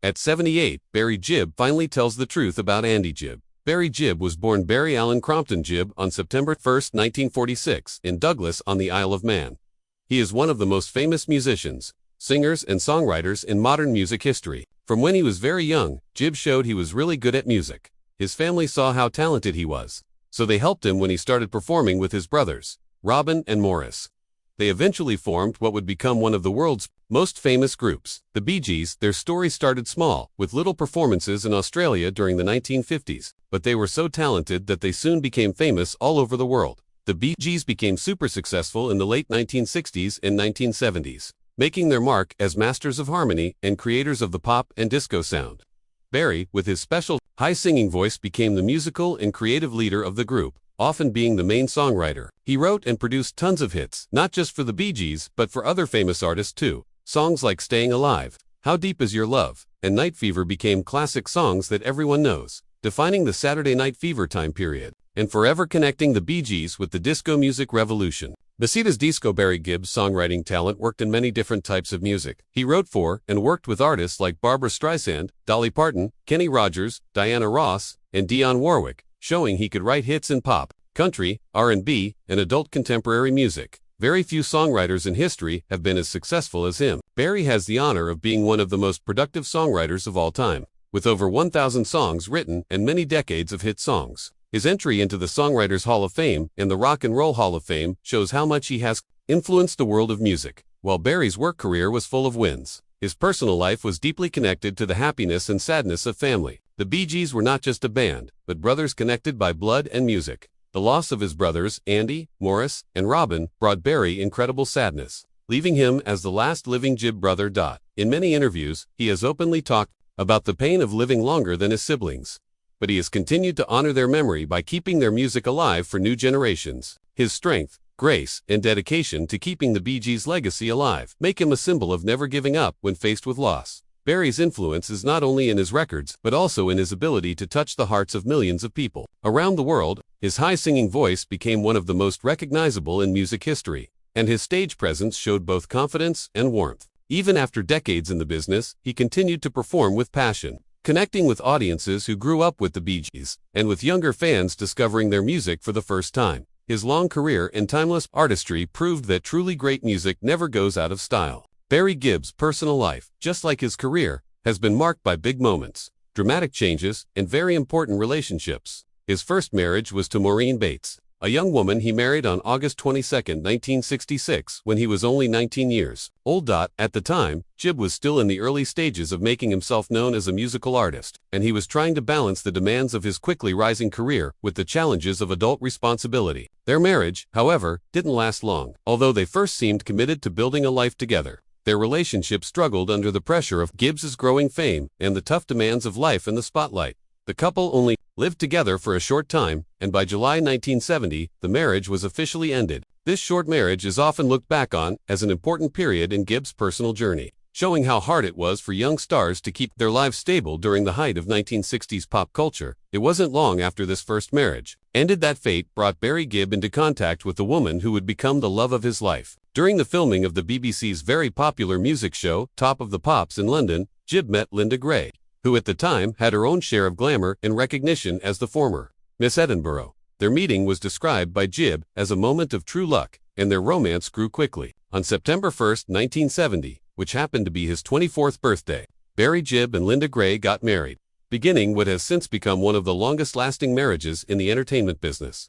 At 78, Barry Gibb finally tells the truth about Andy Gibb. Barry Gibb was born Barry Allen Crompton Gibb on September 1, 1946, in Douglas on the Isle of Man. He is one of the most famous musicians, singers, and songwriters in modern music history. From when he was very young, Gibb showed he was really good at music. His family saw how talented he was, so they helped him when he started performing with his brothers, Robin and Morris. They eventually formed what would become one of the world's most famous groups, the Bee Gees. Their story started small, with little performances in Australia during the 1950s, but they were so talented that they soon became famous all over the world. The Bee Gees became super successful in the late 1960s and 1970s, making their mark as masters of harmony and creators of the pop and disco sound. Barry, with his special, high singing voice, became the musical and creative leader of the group, often being the main songwriter. He wrote and produced tons of hits, not just for the Bee Gees, but for other famous artists too. Songs like Staying Alive, How Deep Is Your Love, and Night Fever became classic songs that everyone knows, defining the Saturday Night Fever time period, and forever connecting the Bee Gees with the disco music revolution. Besides disco, Barry Gibb's songwriting talent worked in many different types of music. He wrote for and worked with artists like Barbra Streisand, Dolly Parton, Kenny Rogers, Diana Ross, and Dionne Warwick, showing he could write hits in pop, country, R&B, and adult contemporary music. Very few songwriters in history have been as successful as him. Barry has the honor of being one of the most productive songwriters of all time, with over 1,000 songs written and many decades of hit songs. His entry into the Songwriters Hall of Fame and the Rock and Roll Hall of Fame shows how much he has influenced the world of music. While Barry's work career was full of wins, his personal life was deeply connected to the happiness and sadness of family. The Bee Gees were not just a band, but brothers connected by blood and music. The loss of his brothers, Andy, Morris, and Robin, brought Barry incredible sadness, leaving him as the last living Gibb brother. In many interviews, he has openly talked about the pain of living longer than his siblings, but he has continued to honor their memory by keeping their music alive for new generations. His strength, grace, and dedication to keeping the Bee Gees' legacy alive make him a symbol of never giving up when faced with loss. Barry's influence is not only in his records, but also in his ability to touch the hearts of millions of people around the world. His high singing voice became one of the most recognizable in music history, and his stage presence showed both confidence and warmth. Even after decades in the business, he continued to perform with passion, connecting with audiences who grew up with the Bee Gees, and with younger fans discovering their music for the first time. His long career and timeless artistry proved that truly great music never goes out of style. Barry Gibb's personal life, just like his career, has been marked by big moments, dramatic changes, and very important relationships. His first marriage was to Maureen Bates, a young woman he married on August 22, 1966, when he was only 19 years old. At the time, Gibb was still in the early stages of making himself known as a musical artist, and he was trying to balance the demands of his quickly rising career with the challenges of adult responsibility. Their marriage, however, didn't last long. Although they first seemed committed to building a life together, their relationship struggled under the pressure of Gibb's growing fame and the tough demands of life in the spotlight. The couple only lived together for a short time, and by July 1970, the marriage was officially ended. This short marriage is often looked back on as an important period in Gibb's personal journey, showing how hard it was for young stars to keep their lives stable during the height of 1960s pop culture. It wasn't long after this first marriage ended that fate brought Barry Gibb into contact with the woman who would become the love of his life. During the filming of the BBC's very popular music show, Top of the Pops in London, Gibb met Linda Gray, who at the time had her own share of glamour and recognition as the former Miss Edinburgh. Their meeting was described by Gibb as a moment of true luck, and their romance grew quickly. On September 1, 1970, which happened to be his 24th birthday, Barry Gibb and Linda Gray got married, beginning what has since become one of the longest-lasting marriages in the entertainment business.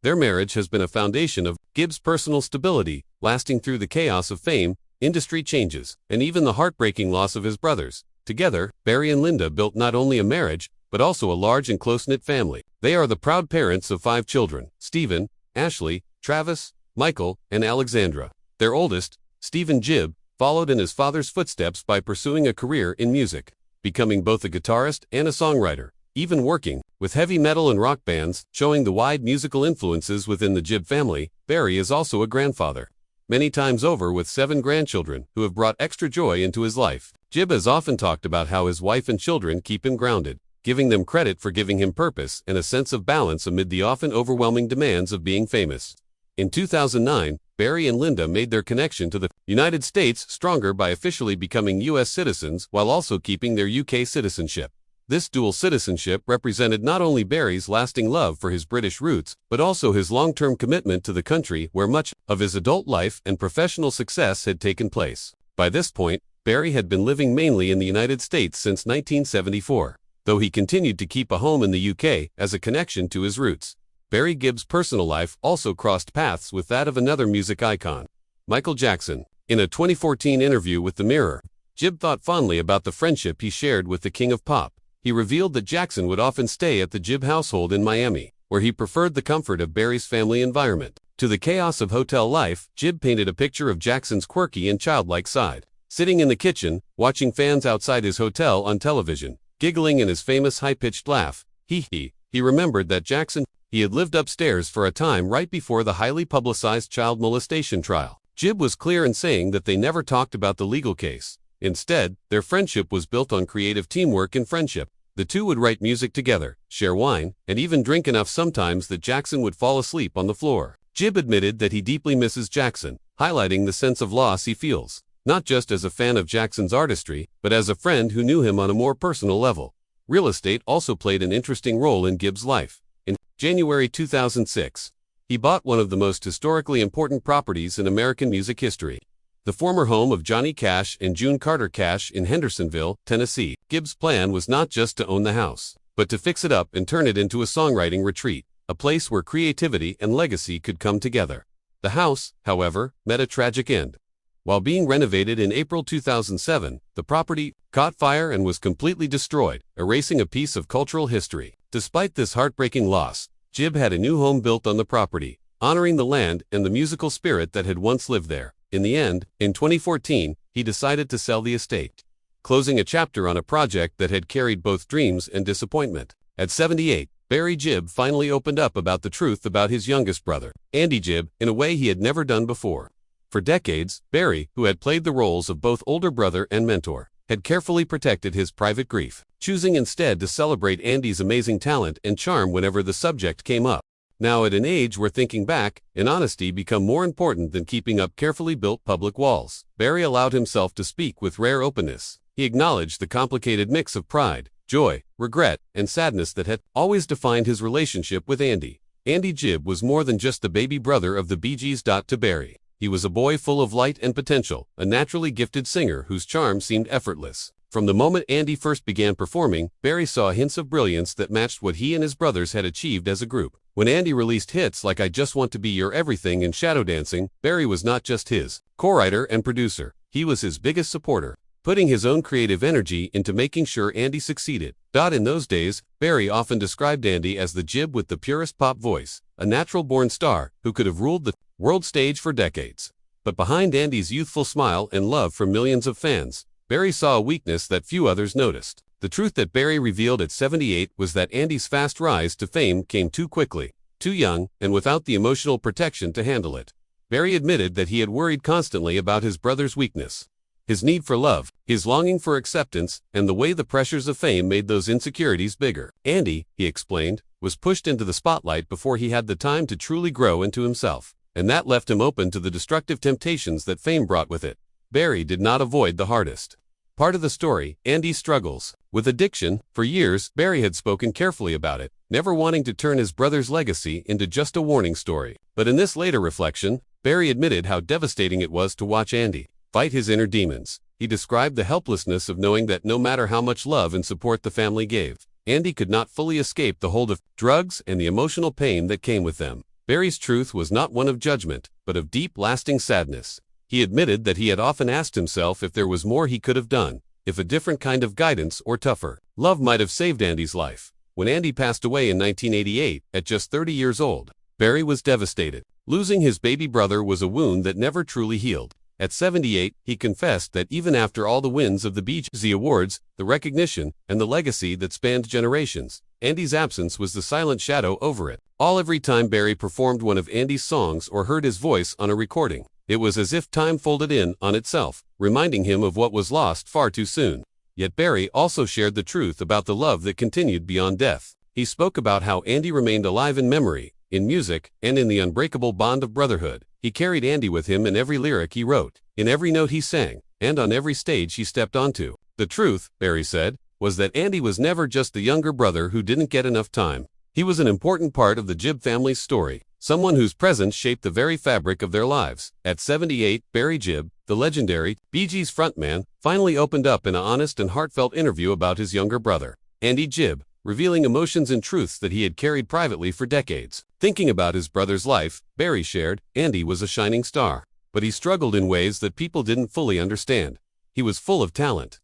Their marriage has been a foundation of Gibb's personal stability, lasting through the chaos of fame, industry changes, and even the heartbreaking loss of his brothers. Together, Barry and Linda built not only a marriage, but also a large and close-knit family. They are the proud parents of 5 children: Stephen, Ashley, Travis, Michael, and Alexandra. Their oldest, Stephen Gibb, followed in his father's footsteps by pursuing a career in music, becoming both a guitarist and a songwriter, even working with heavy metal and rock bands, showing the wide musical influences within the Gibb family. Barry is also a grandfather, many times over, with 7 grandchildren who have brought extra joy into his life. Gibb has often talked about how his wife and children keep him grounded, giving them credit for giving him purpose and a sense of balance amid the often overwhelming demands of being famous. In 2009, Barry and Linda made their connection to the United States stronger by officially becoming U.S. citizens while also keeping their UK citizenship. This dual citizenship represented not only Barry's lasting love for his British roots, but also his long-term commitment to the country where much of his adult life and professional success had taken place. By this point, Barry had been living mainly in the United States since 1974, though he continued to keep a home in the UK as a connection to his roots. Barry Gibb's personal life also crossed paths with that of another music icon, Michael Jackson. In a 2014 interview with The Mirror, Gibb thought fondly about the friendship he shared with the King of Pop. He revealed that Jackson would often stay at the Gibb household in Miami, where he preferred the comfort of Barry's family environment. To the chaos of hotel life, Gibb painted a picture of Jackson's quirky and childlike side, sitting in the kitchen, watching fans outside his hotel on television, giggling in his famous high-pitched laugh. He remembered that Jackson had lived upstairs for a time right before the highly publicized child molestation trial. Gibb was clear in saying that they never talked about the legal case. Instead, their friendship was built on creative teamwork and friendship. The two would write music together, share wine, and even drink enough sometimes that Jackson would fall asleep on the floor. Gibb admitted that he deeply misses Jackson, highlighting the sense of loss he feels, not just as a fan of Jackson's artistry, but as a friend who knew him on a more personal level. Real estate also played an interesting role in Gibb's life. In January 2006, he bought one of the most historically important properties in American music history, the former home of Johnny Cash and June Carter Cash in Hendersonville, Tennessee. Gibb's plan was not just to own the house, but to fix it up and turn it into a songwriting retreat, a place where creativity and legacy could come together. The house, however, met a tragic end. While being renovated in April 2007, the property caught fire and was completely destroyed, erasing a piece of cultural history. Despite this heartbreaking loss, Gibb had a new home built on the property, honoring the land and the musical spirit that had once lived there. In the end, in 2014, he decided to sell the estate, closing a chapter on a project that had carried both dreams and disappointment. At 78, Barry Gibb finally opened up about the truth about his youngest brother, Andy Gibb, in a way he had never done before. For decades, Barry, who had played the roles of both older brother and mentor, had carefully protected his private grief, choosing instead to celebrate Andy's amazing talent and charm whenever the subject came up. Now, at an age where thinking back and honesty become more important than keeping up carefully built public walls, Barry allowed himself to speak with rare openness. He acknowledged the complicated mix of pride, joy, regret, and sadness that had always defined his relationship with Andy. Andy Gibb was more than just the baby brother of the Bee Gees. To Barry, he was a boy full of light and potential, a naturally gifted singer whose charm seemed effortless. From the moment Andy first began performing, Barry saw hints of brilliance that matched what he and his brothers had achieved as a group. When Andy released hits like I Just Want to Be Your Everything and Shadow Dancing, Barry was not just his co-writer and producer, he was his biggest supporter, putting his own creative energy into making sure Andy succeeded. In those days, Barry often described Andy as the Gibb with the purest pop voice, a natural-born star who could have ruled the world stage for decades. But behind Andy's youthful smile and love for millions of fans, Barry saw a weakness that few others noticed. The truth that Barry revealed at 78 was that Andy's fast rise to fame came too quickly, too young, and without the emotional protection to handle it. Barry admitted that he had worried constantly about his brother's weakness, his need for love, his longing for acceptance, and the way the pressures of fame made those insecurities bigger. Andy, he explained, was pushed into the spotlight before he had the time to truly grow into himself, and that left him open to the destructive temptations that fame brought with it. Barry did not avoid the hardest part of the story, Andy's struggles with addiction. For years, Barry had spoken carefully about it, never wanting to turn his brother's legacy into just a warning story. But in this later reflection, Barry admitted how devastating it was to watch Andy fight his inner demons. He described the helplessness of knowing that no matter how much love and support the family gave, Andy could not fully escape the hold of drugs and the emotional pain that came with them. Barry's truth was not one of judgment, but of deep, lasting sadness. He admitted that he had often asked himself if there was more he could have done, if a different kind of guidance or tougher love might have saved Andy's life. When Andy passed away in 1988, at just 30 years old, Barry was devastated. Losing his baby brother was a wound that never truly healed. At 78, he confessed that even after all the wins of the Bee Gees Awards, the recognition, and the legacy that spanned generations, Andy's absence was the silent shadow over it. Every time Barry performed one of Andy's songs or heard his voice on a recording, it was as if time folded in on itself, reminding him of what was lost far too soon. Yet Barry also shared the truth about the love that continued beyond death. He spoke about how Andy remained alive in memory, in music, and in the unbreakable bond of brotherhood. He carried Andy with him in every lyric he wrote, in every note he sang, and on every stage he stepped onto. The truth, Barry said, was that Andy was never just the younger brother who didn't get enough time. He was an important part of the Gibb family's story, someone whose presence shaped the very fabric of their lives. At 78, Barry Gibb, the legendary Bee Gees frontman, finally opened up in an honest and heartfelt interview about his younger brother, Andy Gibb, revealing emotions and truths that he had carried privately for decades. Thinking about his brother's life, Barry shared, Andy was a shining star, but he struggled in ways that people didn't fully understand. He was full of talent,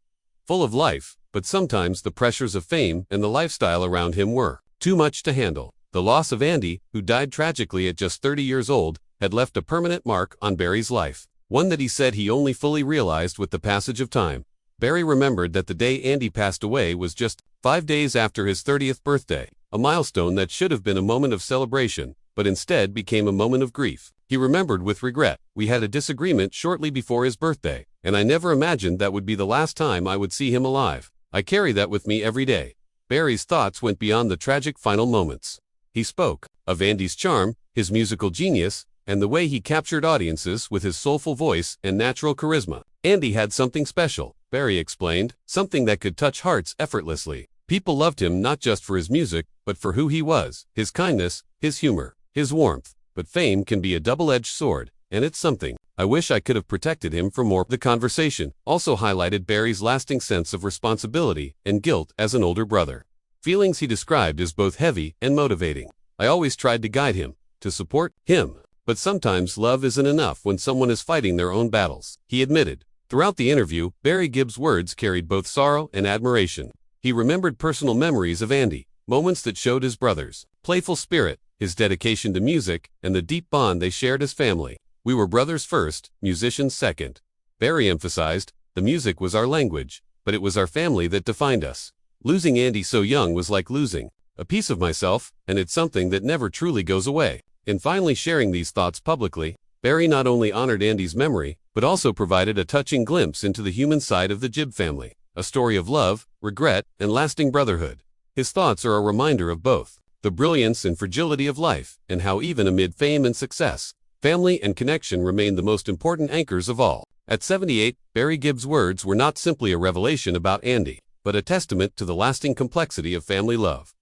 full of life, but sometimes the pressures of fame and the lifestyle around him were too much to handle. The loss of Andy, who died tragically at just 30 years old, had left a permanent mark on Barry's life, one that he said he only fully realized with the passage of time. Barry remembered that the day Andy passed away was just 5 days after his 30th birthday, a milestone that should have been a moment of celebration, but instead became a moment of grief. He remembered with regret, "We had a disagreement shortly before his birthday, and I never imagined that would be the last time I would see him alive. I carry that with me every day." Barry's thoughts went beyond the tragic final moments. He spoke of Andy's charm, his musical genius, and the way he captured audiences with his soulful voice and natural charisma. Andy had something special, Barry explained, something that could touch hearts effortlessly. People loved him not just for his music, but for who he was, his kindness, his humor, his warmth. But fame can be a double-edged sword, and it's something I wish I could have protected him from more. The conversation also highlighted Barry's lasting sense of responsibility and guilt as an older brother, feelings he described as both heavy and motivating. "I always tried to guide him, to support him, but sometimes love isn't enough when someone is fighting their own battles," he admitted. Throughout the interview, Barry Gibb's words carried both sorrow and admiration. He remembered personal memories of Andy, moments that showed his brother's playful spirit, his dedication to music, and the deep bond they shared as family. "We were brothers first, musicians second," Barry emphasized. "The music was our language, but it was our family that defined us. Losing Andy so young was like losing a piece of myself, and it's something that never truly goes away." In finally sharing these thoughts publicly, Barry not only honored Andy's memory, but also provided a touching glimpse into the human side of the Gibb family, a story of love, regret, and lasting brotherhood. His thoughts are a reminder of both the brilliance and fragility of life, and how even amid fame and success, family and connection remain the most important anchors of all. At 78, Barry Gibb's words were not simply a revelation about Andy, but a testament to the lasting complexity of family love.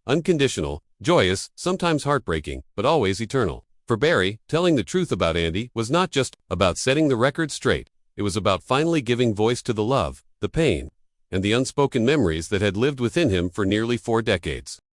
Unconditional, joyous, sometimes heartbreaking, but always eternal. For Barry, telling the truth about Andy was not just about setting the record straight. It was about finally giving voice to the love, the pain, and the unspoken memories that had lived within him for nearly 4 decades.